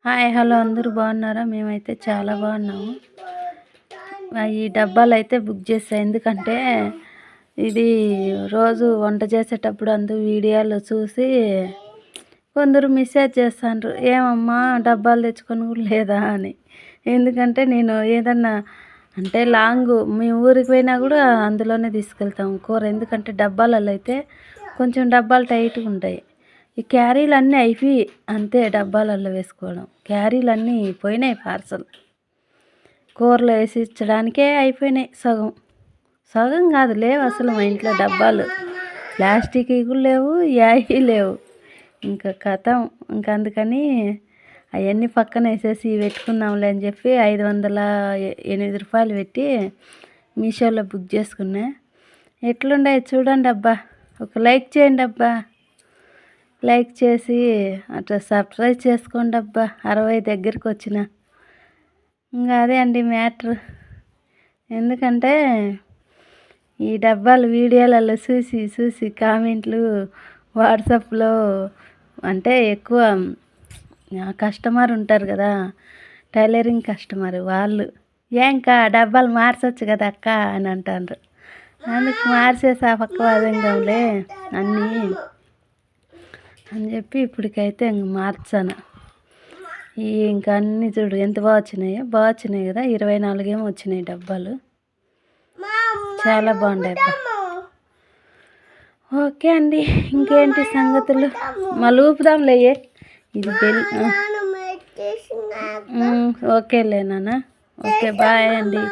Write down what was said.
Hi hello అందరూ బాగున్నారా? మేమైతే చాలా బాగున్నాము. ఈ డబ్బాలైతే బుక్ చేసా. ఎందుకంటే ఇది రోజు వంట చేసేటప్పుడు అందరూ వీడియోలో చూసి కొందరు మెసేజ్ చేస్తాండ్రు, ఏమమ్మా డబ్బాలు తెచ్చుకొని కూడా లేదా అని. ఎందుకంటే నేను ఏదన్నా అంటే లాంగ్ మీ ఊరికి పోయినా కూడా అందులోనే తీసుకెళ్తాము కూర. ఎందుకంటే డబ్బాలలో అయితే కొంచెం డబ్బాలు టైట్గా ఉంటాయి. ఈ క్యారీలు అన్నీ అయిపోయి అంతే, డబ్బాలలో వేసుకోవడం. క్యారీలు అన్నీ పోయినాయి పార్సల్. కూరలో వేసి ఇచ్చడానికే అయిపోయినాయి సగం. సగం కాదు, లేవు అసలు మా ఇంట్లో డబ్బాలు. ప్లాస్టిక్ కూడా లేవు, యాయి లేవు. ఇంకా కథం. ఇంకా అందుకని అవన్నీ పక్కన వేసేసి పెట్టుకుందాంలే అని చెప్పి 508 రూపాయలు పెట్టి మీషోలో బుక్ చేసుకున్నా. ఎట్లుండే చూడండి అబ్బా. ఒక లైక్ చేయండి అబ్బా. లైక్ చేసి అట్లా సబ్స్క్రైబ్ చేసుకోండి అబ్బా. 60 దగ్గరికి వచ్చిన. ఇంకా అదే అండి మ్యాటర్. ఎందుకంటే ఈ డబ్బాలు వీడియోలలో చూసి చూసి కామెంట్లు వాట్సాప్లో అంటే ఎక్కువ కస్టమర్ ఉంటారు కదా, టైలరింగ్ కస్టమర్, వాళ్ళు ఏంకా డబ్బాలు మార్చొచ్చు కదా అక్క అని అంటారు. అందుకు మార్చేసి ఆ పక్క వాదంగాంలే అన్నీ అని చెప్పి ఇప్పటికైతే ఇంక మార్చాను. ఇంకా అన్నీ చూడు ఎంత బాగా వచ్చినాయో. బాగా వచ్చినాయి కదా, 24 ఏమో వచ్చినాయి డబ్బాలు. చాలా బాగుంటాయి. ఓకే అండి, ఇంకేంటి సంగతులు? మళ్ళీ ఊపుదాంలే. ఇది ఓకేలే నాన్న. ఓకే బాయ్ అండి.